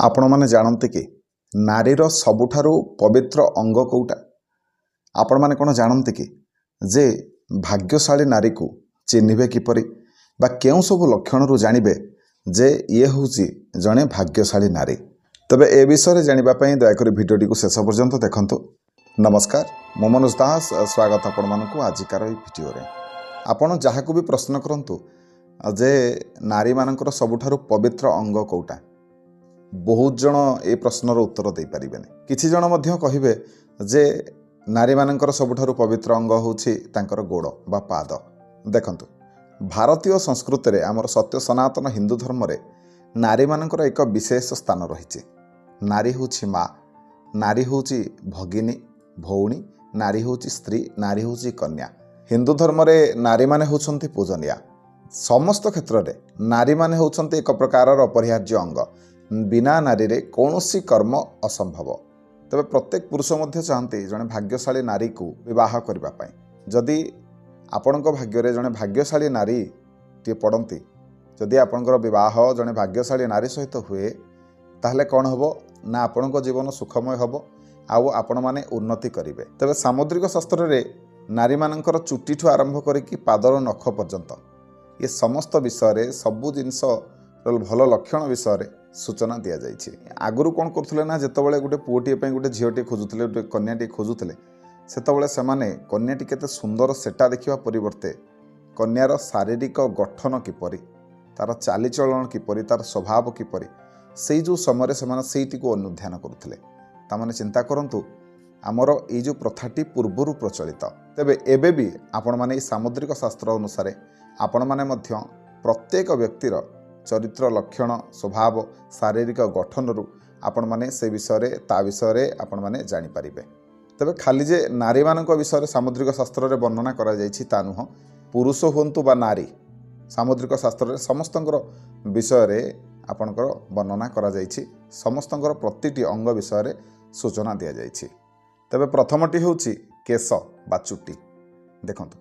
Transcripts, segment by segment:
आपण माने जानते कि नारीर सबुठारु पवित्र अंग कोउटा। आपण माने कोन जानते कि जे भाग्यशाली नारी को चिन्हिबे किपरि बा केउ सब लक्षण रु जानिबे जे ये होउची जणे भाग्यशाली नारी। तबे ए विषय जानिबा पई दयाकरी भिडियोटी को शेष पर्यंत देखंतु। नमस्कार, मो मनोज दास, स्वागत आपण मानकु आजिकार ए भिडियो रे। आपण जहाकु भी प्रश्न करंतु जे नारी मानकर सबुठारु पवित्र अंग कोउटा, बहुत जन ए प्रश्नर उत्तर दे पारिबेनी। किछि जन मध्य कहिबे जे नारी मानकर सबुठारु पवित्र अंग होउछि तांकर गोड़ बा पाद। देखंतु, भारतीय संस्कृति रे आमर सत्य सनातन हिंदू धर्म रे नारी मानकर एक विशेष स्थान रहिछि। नारी होउछि माँ, नारी होउछि भगिनी भौणी, नारी होउछि स्त्री, नारी होउछि कन्या। हिंदू धर्म रे नारी माने होउछन्ति पूजनीया। समस्त क्षेत्र रे नारी माने होउछन्ति एक प्रकारर अपरिहार्य अंग। बिना नारी रे कौनसी कर्म असंभव। तबे प्रत्येक पुरुष मध्य चाहती जने भाग्यशाली नारी को विवाह करबा पई। जदि आपणक भाग्य रे जने भाग्यशाली नारी टे पड़ती, जदि आपणकर विवाह जने भाग्यशाली नारी सहित हुए, ताहले कौन हबो ना आपणक जीवन सुखमय हबो आउ आपण माने उन्नति करिवे। तबे सामुद्रिक शास्त्र रे नारी मानकर चुट्टी ठु आरंभ करिकी पादर नख पर्यंत ये समस्त विषय रे सबु जिंस भल लक्षण विषय रे सूचना दिया जाइछि। आगुरु कोन करथुले ना, जेतबेले गुटे पुओटी पई गुटे झियोटी खोजुथले, गुटे कन्याटी खोजुथले, सेतबेले सेमाने कन्याटी केते सुंदर सेटा देखिबा परिवर्ते कन्यार शारीरिक गठन किपरि, तार चालीचलन किपरि, तार स्वभाव किपरि, सेई जो समय सेमाने सेइटी को अनुध्यान करुथले। तामाने चिंता करंतु, आमर ए जो प्रथाटी पूर्वरु प्रचलित। तेबे एबे भी आपण माने सामुद्रिक शास्त्र अनुसार आपण माने मध्य प्रत्येक व्यक्तिर चरित्र लक्षण स्वभाव शारीरिक गठन रु आपण माने से विषय रे ता विषय रे आपण माने जानि परिबे। तबे खाली जे नारी मानक विषय रे सामुद्रिक शास्त्र रे वर्णना करा जायछि ता नुह, पुरुष होंतु बा नारी, सामुद्रिक शास्त्र रे समस्तंकर विषय रे आपणकर वर्णना करा जायछि। समस्तंकर प्रतिटी अंग विषय रे सूचना दिया जायछि। तबे प्रथमटी होउछि केश बा चुट्टी। देखंतु,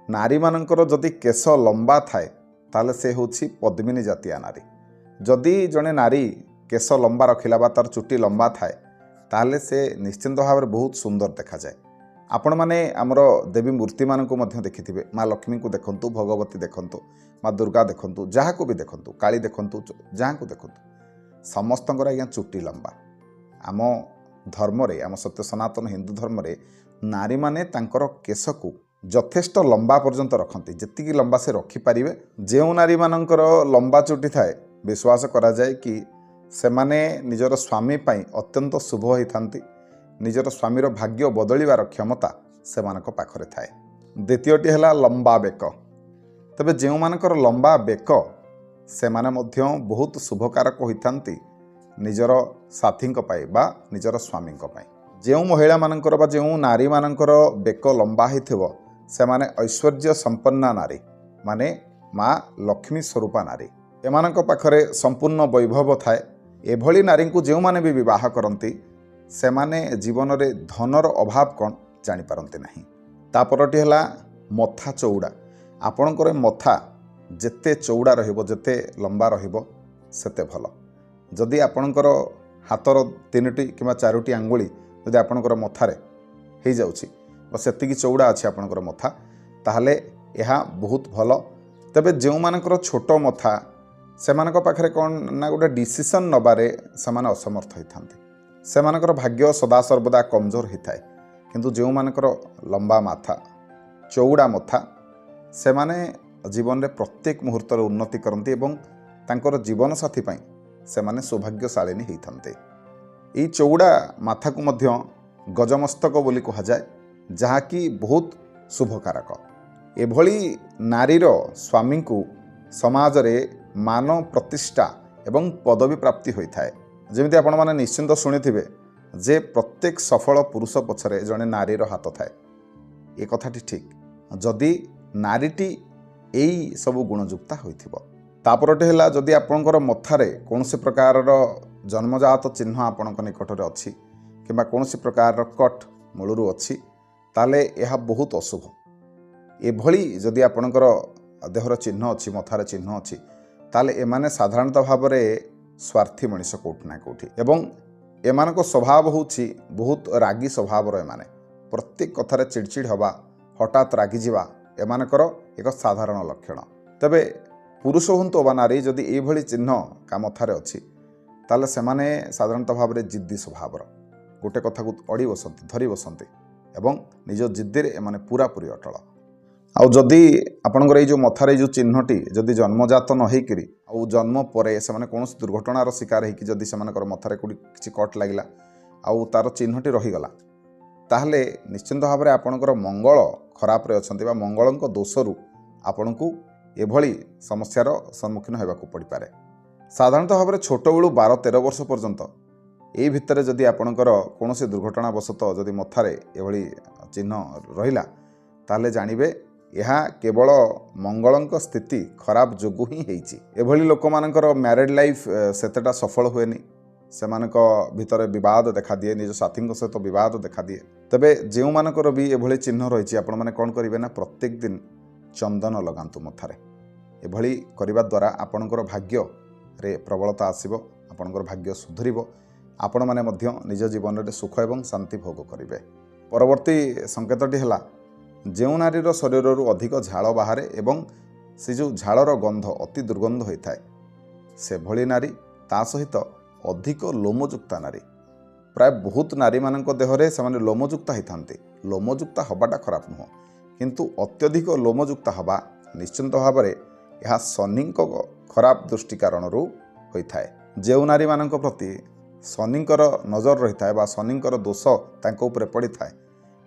नारी मानकर जदि केश लंबा थाए ताले से होछि पद्मिनी जातीय नारी। जदि जने नारी केश लंबा रखिला बा तार चुट्टी लंबा थाए ताले से निश्चिंत भाव में बहुत सुंदर देखा जाए। आपण माने आमर देवी मूर्ति मानक मध्य देखिथिबे। माँ लक्ष्मी को देखंतु, भगवती देखंतु, माँ दुर्गा देखंतु, जहाँ को भी देखंतु, काली देखंतु, जहाँ को देखंतु, समस्तंकर आज्ञा चुट्टी लंबा। आम धर्म रे, आम सत्य सनातन हिंदू धर्म रे नारी माने तांकर केश को यथेष्ट लंबा पर्यंत रखती, जेतिकी लंबा से रखिपारे। जो नारी मानकर लंबा चुट्टी थाए विश्वास करा जाए कि सेमाने निजर स्वामी पाई अत्यंत शुभ होइथांती। निजर स्वामीर भाग्य बदलिबार क्षमता सेमानक पाखरे थाए। द्वितीयटी हैला लंबा बेक। तबे जो मानकर लंबा बेक सेमाने मध्य बहुत शुभकारक होइथांती निजर साथींक पाई बा निजर स्वामींक पाई। जो महिला मानकर बा जो नारी मानकर बेक लंबा होइथिबो सेमाने ऐश्वर्य संपन्ना नारी, माने माँ लक्ष्मी स्वरूपा नारी। एमानक पाखरे संपूर्ण वैभव थाए। एभली नारी को जो माने भी विवाह करती सेमाने जीवन रे धनर अभाव कौन जानी पारंती नहीं। तापरटी हैला मथा चौड़ा। आपणकर मथा जेते चौड़ा रहिबो, जेते लंबा रहिबो सेते भल। जदि आपणकर हाथर 3टी किंवा 4टी आंगुली जदि आपणकर मथारे हो जाउछि, सेतिकी चौड़ा अच्छे आपणकर मथा, ताहले यह बहुत भल। तबे जो मानकर छोट मथा सेमानक पाखरे कौन ना गोटे डिसीजन नबारे सेमाने असमर्थ होइथांती। सेमानकर भाग्य सदा सर्वदा कमजोर होता है। किंतु जो मानकर लंबा माथा, चौड़ा मथा, सेमाने जीवन रे प्रत्येक मुहूर्त उन्नति करती एवं तांकर जीवन साथी पाई सेमाने सौभाग्यशालिनी होइथांते। एई चौड़ा माथा को मध्य गजमस्तक बोली कहा जाए, जहाँकि बहुत शुभकारक। एभली नारीर स्वामी को समाज रे मान प्रतिष्ठा एवं पदवी प्राप्ति होता है। जमिति आपण माने निश्चिंत शुणिथिबे जे प्रत्येक सफल पुरुष पछरे जने नारीर हाथ थाए। ए कथाटी ठीक जदि नारीटी एई सबु गुणयुक्ता होइथिबो। तापरटे हैला जदि आपणकर मथारे कौनसी प्रकार जन्मजात चिन्ह आपणक निकटरे अछि किंबा कौनसी प्रकार कट मूलरू अछि, ताले यह बहुत अशुभ। एभली जदि आपणकर देहर चिन्ह अच्छी, मथार चिन्ह अच्छी, ताले एमाने साधारणतः भाव में ସ୍ୱାର୍ଥୀ ମଣିଷ କୋଉଠି ନା କୋଉଠି। ଏବଂ ଏମାନଙ୍କ ସ୍ୱଭାବ ହେଉଛି ବହୁତ ରାଗି ସ୍ୱଭାବର। ଏମାନେ ପ୍ରତ୍ୟେକ କଥାରେ ଚିଡ଼ଚିଡ଼ ହେବା, ହଠାତ୍ ରାଗିଯିବା ଏମାନଙ୍କର ଏକ ସାଧାରଣ ଲକ୍ଷଣ। ତେବେ ପୁରୁଷ ହୁଅନ୍ତୁ ବା ନାରୀ, ଯଦି ଏଇଭଳି ଚିହ୍ନ କାମଥାରେ ଅଛି ତାହେଲେ ସେମାନେ ସାଧାରଣତଃ ଭାବରେ ଜିଦ୍ଦି ସ୍ୱଭାବର। ଗୋଟେ କଥାକୁ ଅଡ଼ି ବସନ୍ତି, ଧରି ବସନ୍ତି ଏବଂ ନିଜ ଜିଦ୍ଦିରେ ଏମାନେ ପୁରାପୁରି ଅଟଳ। ଆଉ ଯଦି ଆପଣଙ୍କର ଏଇ ଯେଉଁ ମଥାରେ ଏଇ ଯେଉଁ ଚିହ୍ନଟି ଯଦି ଜନ୍ମଜାତ ନ ହେଇକିରି ଆଉ ଜନ୍ମ ପରେ ସେମାନେ କୌଣସି ଦୁର୍ଘଟଣାର ଶିକାର ହେଇକି ଯଦି ସେମାନଙ୍କର ମଥାରେ କେଉଁଠି କିଛି କଟ୍ ଲାଗିଲା ଆଉ ତାର ଚିହ୍ନଟି ରହିଗଲା, ତାହେଲେ ନିଶ୍ଚିନ୍ତ ଭାବରେ ଆପଣଙ୍କର ମଙ୍ଗଳ ଖରାପରେ ଅଛନ୍ତି ବା ମଙ୍ଗଳଙ୍କ ଦୋଷରୁ ଆପଣଙ୍କୁ ଏଭଳି ସମସ୍ୟାର ସମ୍ମୁଖୀନ ହେବାକୁ ପଡ଼ିପାରେ। ସାଧାରଣତଃ ଭାବରେ ଛୋଟବେଳୁ 12-13 ବର୍ଷ ପର୍ଯ୍ୟନ୍ତ ଏଇ ଭିତରେ ଯଦି ଆପଣଙ୍କର କୌଣସି ଦୁର୍ଘଟଣାବଶତଃ ଯଦି ମଥାରେ ଏଭଳି ଚିହ୍ନ ରହିଲା, ତାହେଲେ ଜାଣିବେ ଏହା କେବଳ ମଙ୍ଗଳଙ୍କ ସ୍ଥିତି ଖରାପ ଯୋଗୁଁ ହିଁ ହେଇଛି। ଏଭଳି ଲୋକମାନଙ୍କର ମ୍ୟାରେଡ୍ ଲାଇଫ୍ ସେତେଟା ସଫଳ ହୁଏନି। ସେମାନଙ୍କ ଭିତରେ ବିବାଦ ଦେଖାଦିଏ, ନିଜ ସାଥୀଙ୍କ ସହିତ ବିବାଦ ଦେଖାଦିଏ। ତେବେ ଯେଉଁମାନଙ୍କର ବି ଏଭଳି ଚିହ୍ନ ରହିଛି, ଆପଣମାନେ କ'ଣ କରିବେ ନା ପ୍ରତ୍ୟେକ ଦିନ ଚନ୍ଦନ ଲଗାନ୍ତୁ ମଥାରେ। ଏଭଳି କରିବା ଦ୍ୱାରା ଆପଣଙ୍କର ଭାଗ୍ୟରେ ପ୍ରବଳତା ଆସିବ, ଆପଣଙ୍କର ଭାଗ୍ୟ ସୁଧୁରିବ, ଆପଣମାନେ ମଧ୍ୟ ନିଜ ଜୀବନରେ ସୁଖ ଏବଂ ଶାନ୍ତି ଭୋଗ କରିବେ। ପରବର୍ତ୍ତୀ ସଂକେତଟି ହେଲା, ଯେଉଁ ନାରୀର ଶରୀରରୁ ଅଧିକ ଝାଳ ବାହାରେ ଏବଂ ସେ ଯେଉଁ ଝାଳର ଗନ୍ଧ ଅତି ଦୁର୍ଗନ୍ଧ ହୋଇଥାଏ, ସେଭଳି ନାରୀ, ତା ସହିତ ଅଧିକ ଲୋମଯୁକ୍ତା ନାରୀ। ପ୍ରାୟ ବହୁତ ନାରୀମାନଙ୍କ ଦେହରେ ସେମାନେ ଲୋମଯୁକ୍ତା ହୋଇଥାନ୍ତି। ଲୋମଯୁକ୍ତା ହେବାଟା ଖରାପ ନୁହଁ, କିନ୍ତୁ ଅତ୍ୟଧିକ ଲୋମଯୁକ୍ତା ହେବା ନିଶ୍ଚିନ୍ତ ଭାବରେ ଏହା ଶନିଙ୍କ ଖରାପ ଦୃଷ୍ଟି କାରଣରୁ ହୋଇଥାଏ। ଯେଉଁ ନାରୀମାନଙ୍କ ପ୍ରତି ଶନିଙ୍କର ନଜର ରହିଥାଏ ବା ଶନିଙ୍କର ଦୋଷ ତାଙ୍କ ଉପରେ ପଡ଼ିଥାଏ,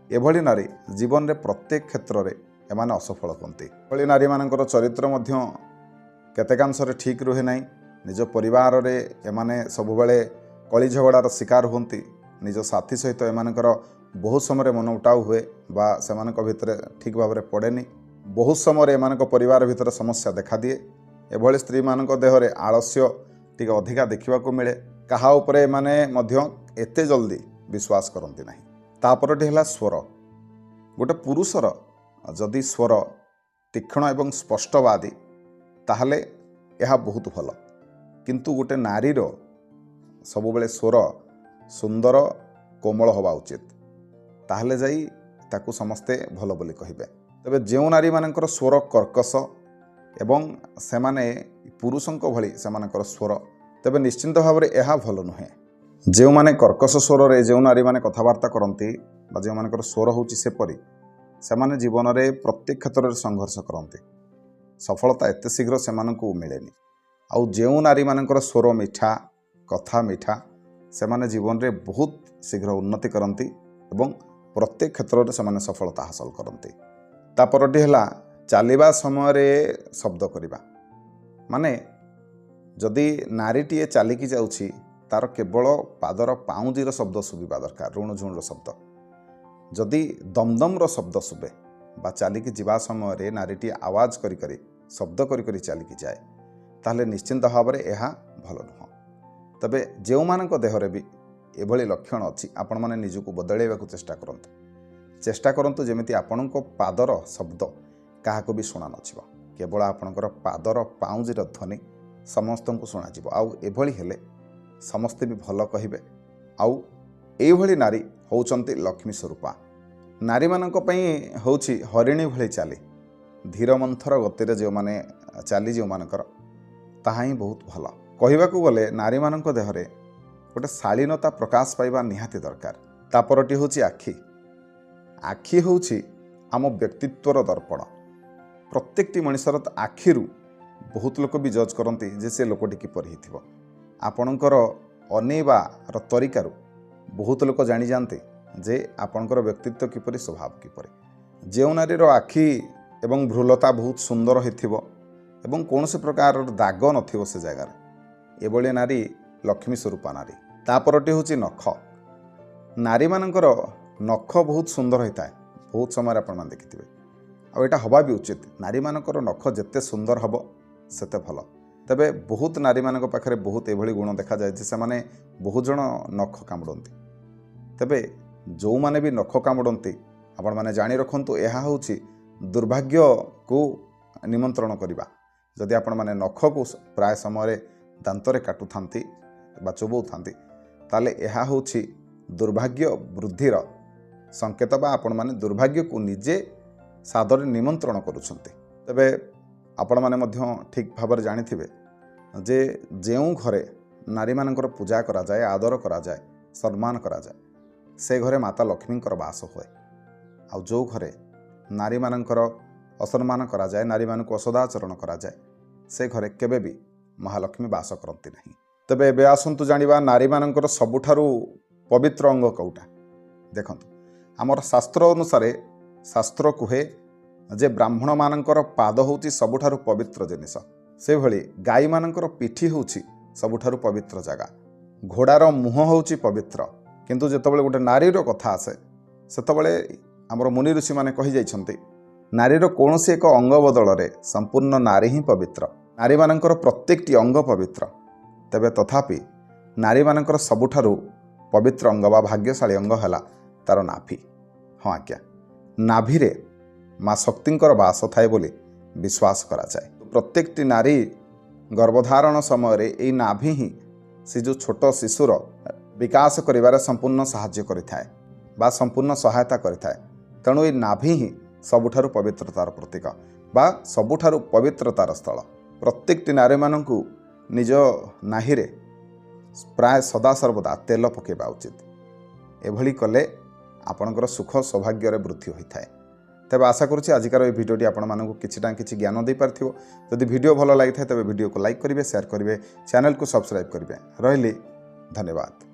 ଏଭଳି ନାରୀ ଜୀବନରେ ପ୍ରତ୍ୟେକ କ୍ଷେତ୍ରରେ ଏମାନେ ଅସଫଳ ହୁଅନ୍ତି। ଏଭଳି ନାରୀମାନଙ୍କର ଚରିତ୍ର ମଧ୍ୟ କେତେକାଂଶରେ ଠିକ୍ ରୁହେ ନାହିଁ। ନିଜ ପରିବାରରେ ଏମାନେ ସବୁବେଳେ କଳି ଝଗଡ଼ାର ଶିକାର ହୁଅନ୍ତି। ନିଜ ସାଥୀ ସହିତ ଏମାନଙ୍କର ବହୁତ ସମୟରେ ମନମୁଟାଉ ହୁଏ ବା ସେମାନଙ୍କ ଭିତରେ ଠିକ୍ ଭାବରେ ପଡ଼େନି। ବହୁତ ସମୟରେ ଏମାନଙ୍କ ପରିବାର ଭିତରେ ସମସ୍ୟା ଦେଖାଦିଏ। ଏଭଳି ସ୍ତ୍ରୀମାନଙ୍କ ଦେହରେ ଆଳସ୍ୟ ଟିକେ ଅଧିକା ଦେଖିବାକୁ ମିଳେ। କାହା ଉପରେ ଏମାନେ ମଧ୍ୟ ଏତେ ଜଲ୍ଦି ବିଶ୍ୱାସ କରନ୍ତି ନାହିଁ। ତାପରଟି ହେଲା ସ୍ୱର। ଗୋଟେ ପୁରୁଷର ଯଦି ସ୍ୱର ତୀକ୍ଷ୍ଣ ଏବଂ ସ୍ପଷ୍ଟବାଦୀ, ତାହେଲେ ଏହା ବହୁତ ଭଲ। କିନ୍ତୁ ଗୋଟେ ନାରୀର ସବୁବେଳେ ସ୍ୱର ସୁନ୍ଦର କୋମଳ ହେବା ଉଚିତ, ତାହେଲେ ଯାଇ ତାକୁ ସମସ୍ତେ ଭଲ ବୋଲି କହିବେ। ତେବେ ଯେଉଁ ନାରୀମାନଙ୍କର ସ୍ୱର କର୍କଶ ଏବଂ ସେମାନେ ପୁରୁଷଙ୍କ ଭଳି ସେମାନଙ୍କର ସ୍ୱର, ତେବେ ନିଶ୍ଚିନ୍ତ ଭାବରେ ଏହା ଭଲ ନୁହେଁ। ଯେଉଁମାନେ କର୍କଶ ସ୍ୱରରେ ଯେଉଁ ନାରୀମାନେ କଥାବାର୍ତ୍ତା କରନ୍ତି ବା ଯେଉଁମାନଙ୍କର ସ୍ୱର ହେଉଛି ସେପରି, ସେମାନେ ଜୀବନରେ ପ୍ରତ୍ୟେକ କ୍ଷେତ୍ରରେ ସଂଘର୍ଷ କରନ୍ତି। ସଫଳତା ଏତେ ଶୀଘ୍ର ସେମାନଙ୍କୁ ମିଳେନି। ଆଉ ଯେଉଁ ନାରୀମାନଙ୍କର ସ୍ୱର ମିଠା, କଥା ମିଠା, ସେମାନେ ଜୀବନରେ ବହୁତ ଶୀଘ୍ର ଉନ୍ନତି କରନ୍ତି ଏବଂ ପ୍ରତ୍ୟେକ କ୍ଷେତ୍ରରେ ସେମାନେ ସଫଳତା ହାସଲ କରନ୍ତି। ତାପରଟି ହେଲା ଚାଲିବା ସମୟରେ ଶବ୍ଦ କରିବା। ମାନେ ଯଦି ନାରୀଟିଏ ଚାଲିକି ଯାଉଛି, ତାର କେବଳ ପାଦର ପାଉଁଜିର ଶବ୍ଦ ଶୁଭିବା ଦରକାର, ରୁଣୁଝୁଣୁର ଶବ୍ଦ। ଯଦି ଦମଦମର ଶବ୍ଦ ଶୁଭେ ବା ଚାଲିକି ଯିବା ସମୟରେ ନାରୀଟିଏ ଆୱାଜ କରି କରି ଶବ୍ଦ କରି କରି ଚାଲିକି ଯାଏ, ତାହେଲେ ନିଶ୍ଚିନ୍ତ ଭାବରେ ଏହା ଭଲ ନୁହଁ। ତେବେ ଯେଉଁମାନଙ୍କ ଦେହରେ ବି ଏଭଳି ଲକ୍ଷଣ ଅଛି, ଆପଣମାନେ ନିଜକୁ ବଦଳାଇବାକୁ ଚେଷ୍ଟା କରନ୍ତୁ ଯେମିତି ଆପଣଙ୍କ ପାଦର ଶବ୍ଦ କାହାକୁ ବି ଶୁଣା ନଯିବ। କେବଳ ଆପଣଙ୍କର ପାଦର ପାଉଁଜିର ଧ୍ୱନି ସମସ୍ତଙ୍କୁ ଶୁଣାଯିବ। ଆଉ ଏଭଳି ହେଲେ ସମସ୍ତେ ବି ଭଲ କହିବେ। ଆଉ ଏଇଭଳି ନାରୀ ହେଉଛନ୍ତି ଲକ୍ଷ୍ମୀ ସ୍ୱରୂପା। ନାରୀମାନଙ୍କ ପାଇଁ ହେଉଛି ହରିଣୀ ଭଳି ଚାଲି। ଧୀର ମନ୍ଥର ଗତିରେ ଯେଉଁମାନେ ଚାଲି ଯେଉଁମାନଙ୍କର, ତାହା ହିଁ ବହୁତ ଭଲ। କହିବାକୁ ଗଲେ ନାରୀମାନଙ୍କ ଦେହରେ ଗୋଟେ ଶାଳୀନତା ପ୍ରକାଶ ପାଇବା ନିହାତି ଦରକାର। ତାପରଟି ହେଉଛି ଆଖି। ଆଖି ହେଉଛି ଆମ ବ୍ୟକ୍ତିତ୍ୱର ଦର୍ପଣ। ପ୍ରତ୍ୟେକଟି ମଣିଷର ଆଖିରୁ ବହୁତ ଲୋକ ବି ଜଜ୍ କରନ୍ତି ଯେ ସେ ଲୋକଟି କିପରି ହେଇଥିବ। ଆପଣଙ୍କର ଅନେଇବାର ତରିକାରୁ ବହୁତ ଲୋକ ଜାଣିଯାଆନ୍ତି ଯେ ଆପଣଙ୍କର ବ୍ୟକ୍ତିତ୍ୱ କିପରି, ସ୍ୱଭାବ କିପରି। ଯେଉଁ ନାରୀର ଆଖି ଏବଂ ଭ୍ରୁଲତା ବହୁତ ସୁନ୍ଦର ହୋଇଥିବ ଏବଂ କୌଣସି ପ୍ରକାରର ଦାଗ ନଥିବ ସେ ଜାଗାରେ, ଏଭଳି ନାରୀ ଲକ୍ଷ୍ମୀ ସ୍ୱରୂପା ନାରୀ। ତାପରଟି ହେଉଛି ନଖ। ନାରୀମାନଙ୍କର ନଖ ବହୁତ ସୁନ୍ଦର ହୋଇଥାଏ। ବହୁତ ସମୟରେ ଆପଣମାନେ ଦେଖିଥିବେ, ଆଉ ଏଇଟା ହେବା ବି ଉଚିତ। ନାରୀମାନଙ୍କର ନଖ ଯେତେ ସୁନ୍ଦର ହେବ ସେତେ ଭଲ। ତେବେ ବହୁତ ନାରୀମାନଙ୍କ ପାଖରେ ବହୁତ ଏଭଳି ଗୁଣ ଦେଖାଯାଏ ଯେ ସେମାନେ ବହୁତ ଜଣ ନଖ କାମୁଡ଼ନ୍ତି। ତେବେ ଯେଉଁମାନେ ବି ନଖ କାମୁଡ଼ନ୍ତି, ଆପଣମାନେ ଜାଣି ରଖନ୍ତୁ, ଏହା ହେଉଛି ଦୁର୍ଭାଗ୍ୟକୁ ନିମନ୍ତ୍ରଣ କରିବା। ଯଦି ଆପଣମାନେ ନଖକୁ ପ୍ରାୟ ସମୟରେ ଦାନ୍ତରେ କାଟୁଥାନ୍ତି ବା ଚୋବାଉଥାନ୍ତି ତାହେଲେ ଏହା ହେଉଛି ଦୁର୍ଭାଗ୍ୟ ବୃଦ୍ଧିର ସଂକେତ ବା ଆପଣମାନେ ଦୁର୍ଭାଗ୍ୟକୁ ନିଜେ ସାଦରେ ନିମନ୍ତ୍ରଣ କରୁଛନ୍ତି। ତେବେ ଆପଣମାନେ ମଧ୍ୟ ଠିକ୍ ଭାବରେ ଜାଣିଥିବେ ଯେ ଯେଉଁ ଘରେ ନାରୀମାନଙ୍କର ପୂଜା କରାଯାଏ, ଆଦର କରାଯାଏ, ସମ୍ମାନ କରାଯାଏ, ସେ ଘରେ ମାତା ଲକ୍ଷ୍ମୀଙ୍କର ବାସ ହୁଏ। ଆଉ ଯେଉଁ ଘରେ ନାରୀମାନଙ୍କର ଅସମ୍ମାନ କରାଯାଏ, ନାରୀମାନଙ୍କୁ ଅସଦାଚରଣ କରାଯାଏ, ସେ ଘରେ କେବେ ବି ମହାଲକ୍ଷ୍ମୀ ବାସ କରନ୍ତି ନାହିଁ। ତେବେ ଏବେ ଆସନ୍ତୁ ଜାଣିବା ନାରୀମାନଙ୍କର ସବୁଠାରୁ ପବିତ୍ର ଅଙ୍ଗ କେଉଁଟା। ଦେଖନ୍ତୁ, ଆମର ଶାସ୍ତ୍ର ଅନୁସାରେ ଶାସ୍ତ୍ର କୁହେ ଯେ ବ୍ରାହ୍ମଣମାନଙ୍କର ପାଦ ହେଉଛି ସବୁଠାରୁ ପବିତ୍ର ଜିନିଷ। ସେଭଳି ଗାଈମାନଙ୍କର ପିଠି ହେଉଛି ସବୁଠାରୁ ପବିତ୍ର ଜାଗା। ଘୋଡ଼ାର ମୁହଁ ହେଉଛି ପବିତ୍ର। କିନ୍ତୁ ଯେତେବେଳେ ଗୋଟେ ନାରୀର କଥା ଆସେ ସେତେବେଳେ ଆମର ମୁନି ଋଷିମାନେ କହିଯାଇଛନ୍ତି ନାରୀର କୌଣସି ଏକ ଅଙ୍ଗ ବଦଳରେ ସମ୍ପୂର୍ଣ୍ଣ ନାରୀ ହିଁ ପବିତ୍ର। ନାରୀମାନଙ୍କର ପ୍ରତ୍ୟେକଟି ଅଙ୍ଗ ପବିତ୍ର। ତେବେ ତଥାପି ନାରୀମାନଙ୍କର ସବୁଠାରୁ ପବିତ୍ର ଅଙ୍ଗ ବା ଭାଗ୍ୟଶାଳୀ ଅଙ୍ଗ ହେଲା ତା'ର ନାଭି। ହଁ ଆଜ୍ଞା, ନାଭିରେ ମା ଶକ୍ତିଙ୍କର ବାସ ଥାଏ ବୋଲି ବିଶ୍ୱାସ କରାଯାଏ। ପ୍ରତ୍ୟେକଟି ନାରୀ ଗର୍ଭଧାରଣ ସମୟରେ ଏଇ ନାଭି ହିଁ ସେ ଯେଉଁ ଛୋଟ ଶିଶୁର ବିକାଶ କରିବାରେ ସମ୍ପୂର୍ଣ୍ଣ ସାହାଯ୍ୟ କରିଥାଏ ବା ସମ୍ପୂର୍ଣ୍ଣ ସହାୟତା କରିଥାଏ। ତେଣୁ ଏଇ ନାଭି ହିଁ ସବୁଠାରୁ ପବିତ୍ରତାର ପ୍ରତୀକ ବା ସବୁଠାରୁ ପବିତ୍ରତାର ସ୍ଥଳ। ପ୍ରତ୍ୟେକଟି ନାରୀମାନଙ୍କୁ ନିଜ ନାହିରେ ପ୍ରାୟ ସଦାସର୍ବଦା ତେଲ ପକାଇବା ଉଚିତ। ଏଭଳି କଲେ ଆପଣଙ୍କର ସୁଖ ସୌଭାଗ୍ୟରେ ବୃଦ୍ଧି ହୋଇଥାଏ। ତେବେ ଆଶା କରୁଛି ଆଜିକାର ଏହି ଭିଡ଼ିଓଟି ଆପଣମାନଙ୍କୁ କିଛି ନା କିଛି ଜ୍ଞାନ ଦେଇପାରିଥିବ। ଯଦି ଭିଡ଼ିଓ ଭଲ ଲାଗିଥାଏ ତେବେ ଭିଡ଼ିଓକୁ ଲାଇକ୍ କରିବେ, ସେୟାର କରିବେ, ଚ୍ୟାନେଲକୁ ସବସ୍କ୍ରାଇବ୍ କରିବେ। ରହିଲି, ଧନ୍ୟବାଦ।